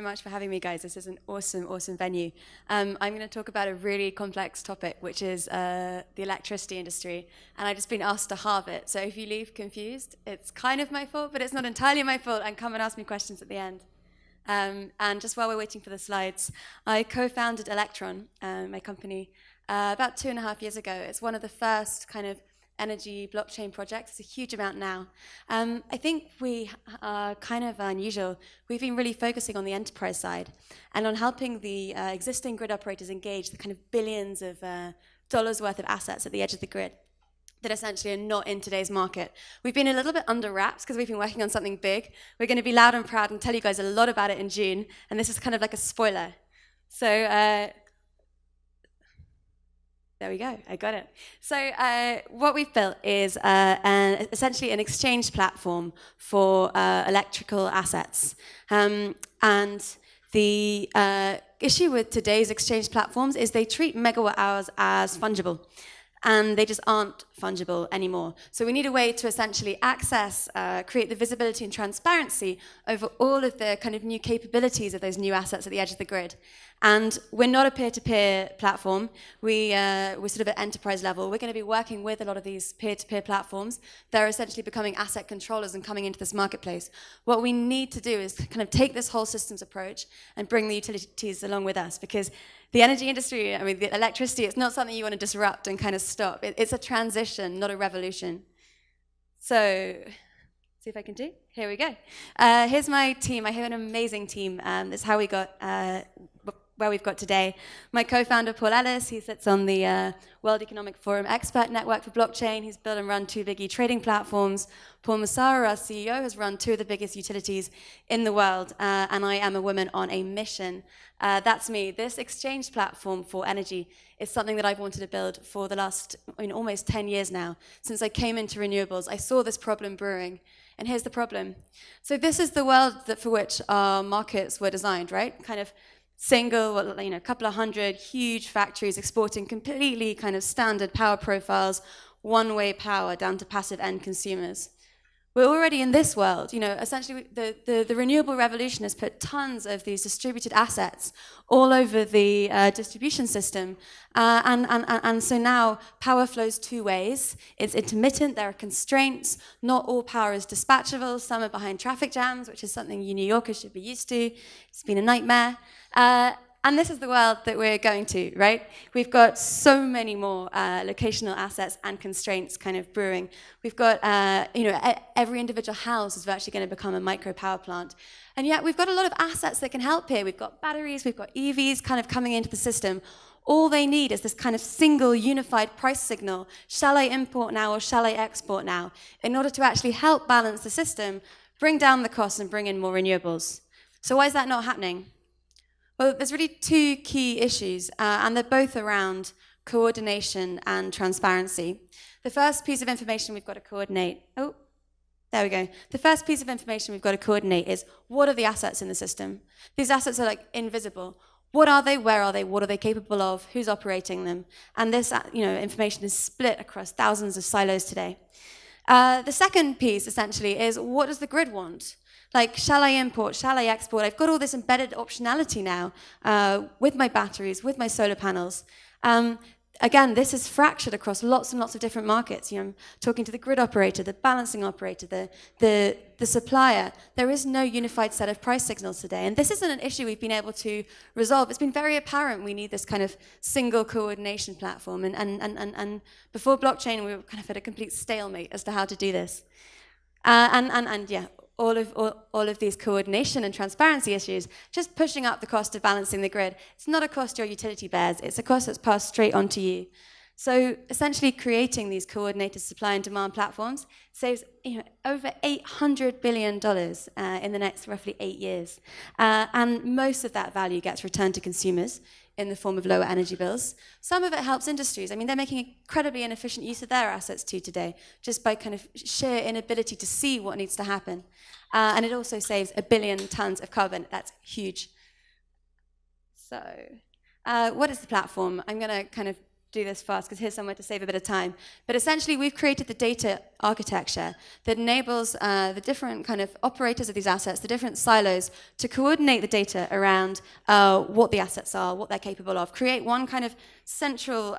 much for having me, guys. This is an awesome, awesome venue. I'm going to talk about a really complex topic, which is the electricity industry. And I've just been asked to halve it. So if you leave confused, it's kind of my fault, but it's not entirely my fault. And come and ask me questions at the end. And just while we're waiting for the slides, I co-founded Electron, my company, about 2.5 years ago. It's one of the first kind of energy blockchain projects. It's a huge amount now. I think we are kind of unusual. We've been really focusing on the enterprise side and on helping the existing grid operators engage the kind of billions of dollars worth of assets at the edge of the grid that essentially are not in today's market. We've been a little bit under wraps because we've been working on something big. We're going to be loud and proud and tell you guys a lot about it in June, and this is kind of like a spoiler. So there we go, I got it. So what we've built is essentially an exchange platform for electrical assets. And the issue with today's exchange platforms is they treat megawatt hours as fungible. And they just aren't fungible anymore. So we need a way to essentially access, create the visibility and transparency over all of the kind of new capabilities of those new assets at the edge of the grid. And we're not a peer-to-peer platform. We're sort of at enterprise level. We're going to be working with a lot of these peer-to-peer platforms. They're essentially becoming asset controllers and coming into this marketplace. What we need to do is kind of take this whole systems approach and bring the utilities along with us, because the energy industry, I mean, the electricity, it's not something you want to disrupt and kind of stop. It's a transition, not a revolution. So, see if I can do. Here we go. Here's my team. I have an amazing team. That's how we got where we've got today. My co-founder, Paul Ellis, he sits on the World Economic Forum Expert Network for Blockchain. He's built and run 2 big e-trading platforms. Paul Massara, our CEO, has run 2 of the biggest utilities in the world. And I am a woman on a mission. That's me. This exchange platform for energy is something that I've wanted to build for the last almost 10 years now. Since I came into renewables, I saw this problem brewing. And here's the problem. So this is the world for which our markets were designed, right? Kind of single, a couple of hundred huge factories exporting completely kind of standard power profiles, one-way power down to passive end consumers. We're already in this world. Essentially the Renewable Revolution has put tons of these distributed assets all over the distribution system. And so now power flows 2 ways. It's intermittent, there are constraints. Not all power is dispatchable. Some are behind traffic jams, which is something you New Yorkers should be used to. It's been a nightmare. And this is the world that we're going to, right? We've got so many more locational assets and constraints kind of brewing. We've got, every individual house is virtually going to become a micro power plant. And yet we've got a lot of assets that can help here. We've got batteries, we've got EVs kind of coming into the system. All they need is this kind of single unified price signal. Shall I import now or shall I export now? In order to actually help balance the system, bring down the costs and bring in more renewables. So why is that not happening? Well, there's really 2 key issues, and they're both around coordination and transparency. The first piece of information we've got to coordinate, there we go. The first piece of information we've got to coordinate is, what are the assets in the system? These assets are like invisible. What are they? Where are they? What are they capable of? Who's operating them? And this, information is split across thousands of silos today. The second piece, essentially, is, what does the grid want? Like, shall I import? Shall I export? I've got all this embedded optionality now with my batteries, with my solar panels. Again, this is fractured across lots and lots of different markets. I'm talking to the grid operator, the balancing operator, the supplier. There is no unified set of price signals today. And this isn't an issue we've been able to resolve. It's been very apparent we need this kind of single coordination platform. And before blockchain, we were kind of at a complete stalemate as to how to do this. Yeah. All of these coordination and transparency issues, just pushing up the cost of balancing the grid. It's not a cost your utility bears, it's a cost that's passed straight on to you. So essentially creating these coordinated supply and demand platforms saves over $800 billion in the next roughly 8 years. And most of that value gets returned to consumers in the form of lower energy bills. Some of it helps industries. I mean, they're making incredibly inefficient use of their assets too today, just by kind of sheer inability to see what needs to happen. And it also saves 1 billion tons of carbon. That's huge. So what is the platform? I'm going to kind of do this fast because here's somewhere to save a bit of time. But essentially, we've created the data architecture that enables the different kind of operators of these assets, the different silos, to coordinate the data around what the assets are, what they're capable of, create one kind of central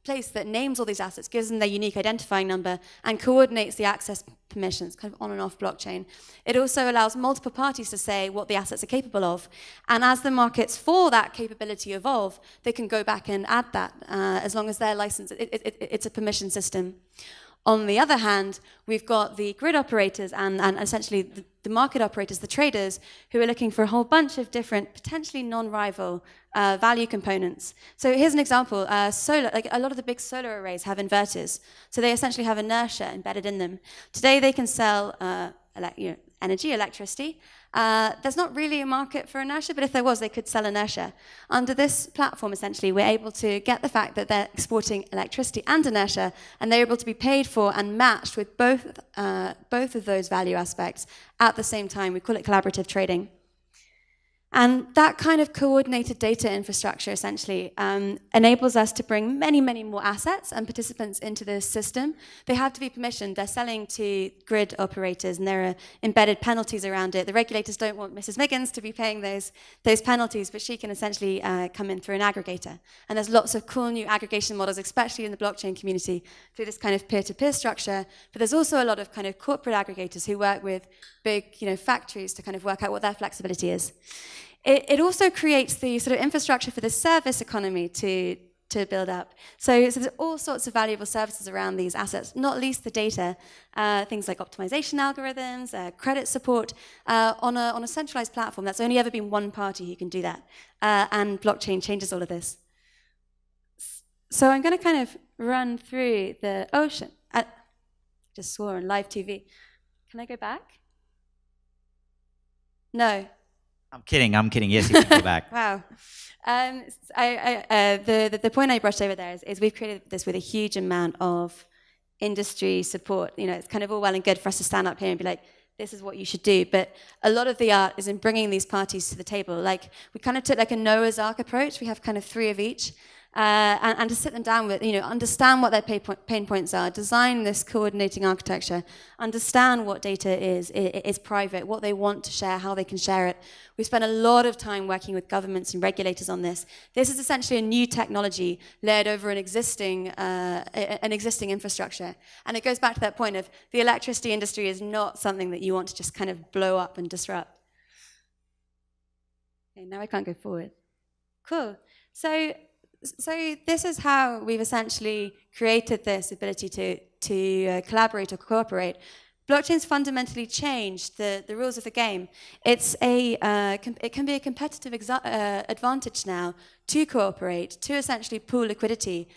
place that names all these assets, gives them their unique identifying number, and coordinates the access permissions, kind of on and off blockchain. It also allows multiple parties to say what the assets are capable of. And as the markets for that capability evolve, they can go back and add that as long as they're licensed. It's a permission system. On the other hand, we've got the grid operators and essentially the market operators, the traders, who are looking for a whole bunch of different, potentially non-rival value components. So here's an example. Solar, like a lot of the big solar arrays have inverters. So they essentially have inertia embedded in them. Today they can sell energy, electricity. There's not really a market for inertia, but if there was, they could sell inertia. Under this platform, essentially, we're able to get the fact that they're exporting electricity and inertia, and they're able to be paid for and matched with both of those value aspects at the same time. We call it collaborative trading. And that kind of coordinated data infrastructure essentially enables us to bring many, many more assets and participants into this system. They have to be permissioned. They're selling to grid operators, and there are embedded penalties around it. The regulators don't want Mrs. Miggins to be paying those penalties, but she can essentially come in through an aggregator. And there's lots of cool new aggregation models, especially in the blockchain community, through this kind of peer-to-peer structure. But there's also a lot of kind of corporate aggregators who work with big, factories to kind of work out what their flexibility is. It also creates the sort of infrastructure for the service economy to build up. So there's all sorts of valuable services around these assets, not least the data, things like optimization algorithms, credit support, on a centralized platform. That's only ever been one party who can do that. And blockchain changes all of this. So I'm going to kind of run through the ocean. I just swore on live TV. Can I go back? No. I'm kidding. Yes, you can go back. Wow. The point I brushed over there is we've created this with a huge amount of industry support. It's kind of all well and good for us to stand up here and be like, this is what you should do. But a lot of the art is in bringing these parties to the table. Like, we kind of took like a Noah's Ark approach. We have kind of 3 of each. And to sit them down with, understand what their pain points are, design this coordinating architecture, understand what data is private, what they want to share, how they can share it. We spent a lot of time working with governments and regulators on this. This is essentially a new technology layered over an existing infrastructure. And it goes back to that point of the electricity industry is not something that you want to just kind of blow up and disrupt. Okay, now I can't go forward. Cool. So this is how we've essentially created this ability to collaborate or cooperate. Blockchain's fundamentally changed the rules of the game. It can be a competitive advantage now to cooperate, to essentially pool liquidity.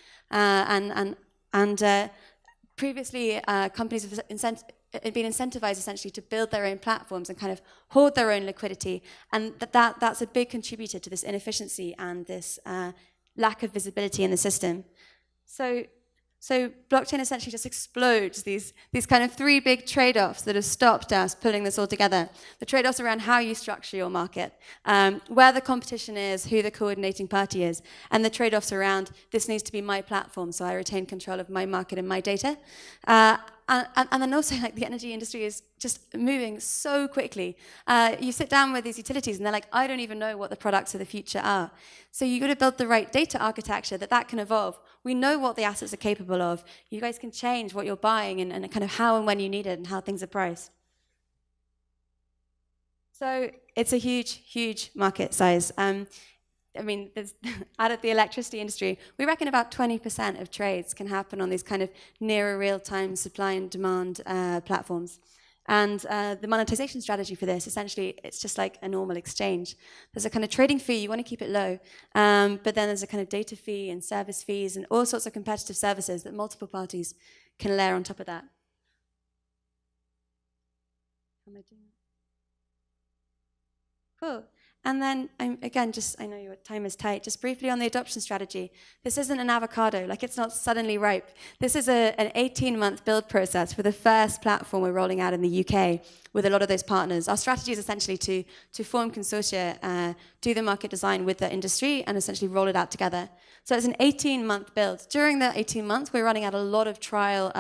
Previously, companies have been incentivized essentially to build their own platforms and kind of hoard their own liquidity. And that's a big contributor to this inefficiency and this lack of visibility in the system. So blockchain essentially just explodes these kind of 3 big trade-offs that have stopped us putting this all together. The trade-offs around how you structure your market, where the competition is, who the coordinating party is, and the trade-offs around this needs to be my platform, so I retain control of my market and my data. And then also, like, the energy industry is just moving so quickly. You sit down with these utilities and they're like, I don't even know what the products of the future are. So you've got to build the right data architecture that can evolve. We know what the assets are capable of. You guys can change what you're buying and kind of how and when you need it and how things are priced. So it's a huge, huge market size. Out of the electricity industry, we reckon about 20% of trades can happen on these kind of nearer real-time supply and demand platforms. And the monetization strategy for this, essentially, it's just like a normal exchange. There's a kind of trading fee, you want to keep it low, but then there's a kind of data fee and service fees and all sorts of competitive services that multiple parties can layer on top of that. How am I doing? Cool. And then, again, I know your time is tight, just briefly on the adoption strategy. This isn't an avocado, like it's not suddenly ripe. This is an 18-month build process for the first platform we're rolling out in the UK with a lot of those partners. Our strategy is essentially to form consortia, do the market design with the industry, and essentially roll it out together. So it's an 18-month build. During the 18 months, we're running out a lot of trial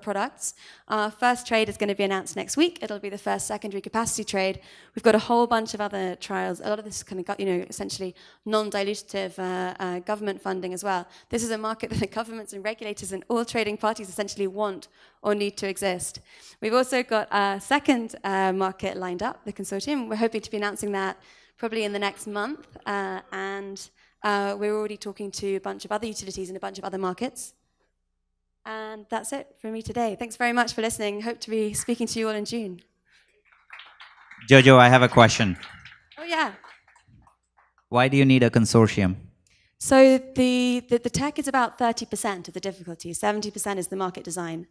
products. Our first trade is going to be announced next week. It'll be the first secondary capacity trade. We've got a whole bunch of other trials. A lot of this is kind of, essentially non-dilutive government funding as well. This is a market that the governments and regulators and all trading parties essentially want or need to exist. We've also got a second market lined up, the consortium. We're hoping to be announcing that probably in the next month. We're already talking to a bunch of other utilities in a bunch of other markets. And that's it for me today. Thanks very much for listening. Hope to be speaking to you all in June. Jojo, I have a question. Oh, yeah. Why do you need a consortium? So the tech is about 30% of the difficulty. 70% is the market design.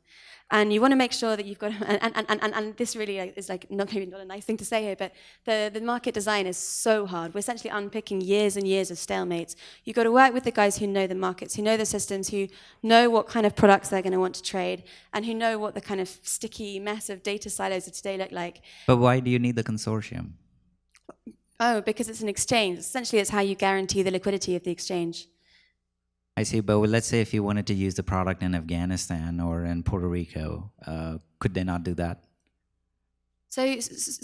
And you want to make sure that you've got, and this really is like maybe not a nice thing to say here, but the market design is so hard. We're essentially unpicking years and years of stalemates. You've got to work with the guys who know the markets, who know the systems, who know what kind of products they're going to want to trade, and who know what the kind of sticky mess of data silos of today look like. But why do you need the consortium? Oh, because it's an exchange. Essentially, it's how you guarantee the liquidity of the exchange. I see, but let's say if you wanted to use the product in Afghanistan or in Puerto Rico, could they not do that? So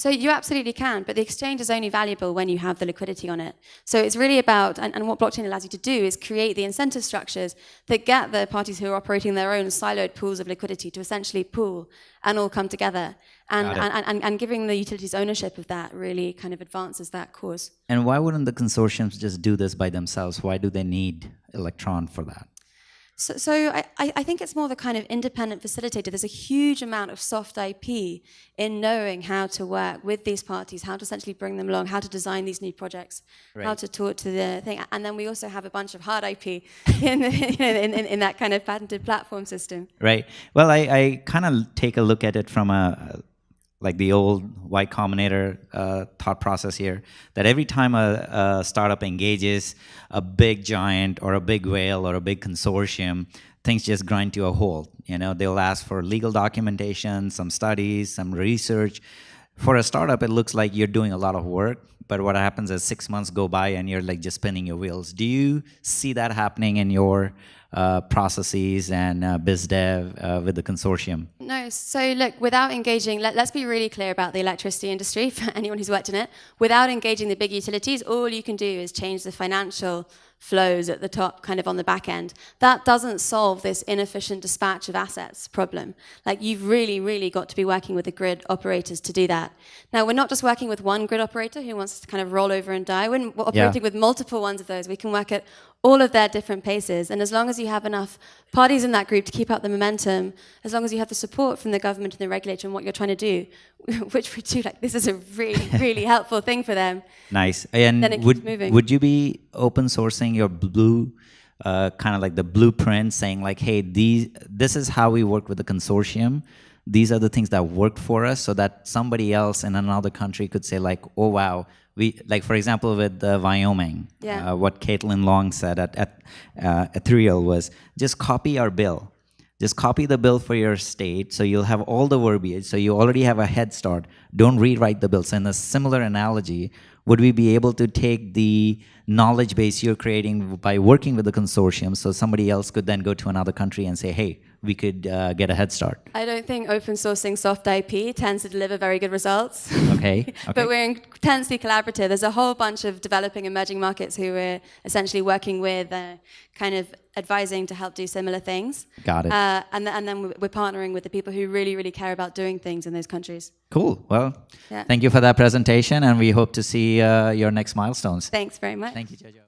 you absolutely can, but the exchange is only valuable when you have the liquidity on it. So it's really about, and what blockchain allows you to do is create the incentive structures that get the parties who are operating their own siloed pools of liquidity to essentially pool and all come together. And giving the utilities ownership of that really kind of advances that cause. And why wouldn't the consortiums just do this by themselves? Why do they need Electron for that? So I think it's more the kind of independent facilitator. There's a huge amount of soft IP in knowing how to work with these parties, how to essentially bring them along, how to design these new projects, how to talk to the thing. And then we also have a bunch of hard IP in that kind of patented platform system. Right. Well, I kind of take a look at it from like the old Y Combinator thought process here, that every time a startup engages a big giant or a big whale or a big consortium, things just grind to a halt. They'll ask for legal documentation, some studies, some research. For a startup, it looks like you're doing a lot of work, but what happens is 6 months go by and you're like just spinning your wheels. Do you see that happening in your processes and biz dev with the consortium? No, so look, without engaging, let's be really clear about the electricity industry for anyone who's worked in it. Without engaging the big utilities, all you can do is change the financial flows at the top, kind of on the back end. That doesn't solve this inefficient dispatch of assets problem. Like, you've really, really got to be working with the grid operators to do that. Now, we're not just working with one grid operator who wants to kind of roll over and die. We're operating with multiple ones of those. We can work at all of their different paces. And as long as you have enough parties in that group to keep up the momentum, as long as you have the support from the government and the regulator and what you're trying to do, which we do, like, this is a really, really helpful thing for them. Nice. And then it keeps moving. Would you be open sourcing your blue, kind of like the blueprint, saying like, hey, this is how we work with the consortium. These are the things that worked for us, so that somebody else in another country could say like, oh, wow. Like, for example, with Wyoming, what Caitlin Long said at Ethereal was, just copy our bill. Just copy the bill for your state, so you'll have all the verbiage, so you already have a head start. Don't rewrite the bill. So in a similar analogy, would we be able to take the knowledge base you're creating by working with the consortium, so somebody else could then go to another country and say, hey, we could get a head start? I don't think open sourcing soft IP tends to deliver very good results. Okay. But we're intensely collaborative. There's a whole bunch of developing emerging markets who we're essentially working with, kind of advising to help do similar things. Got it. And then we're partnering with the people who really, really care about doing things in those countries. Cool. Well, thank you for that presentation, and we hope to see your next milestones. Thanks very much. Thank you, Jojo.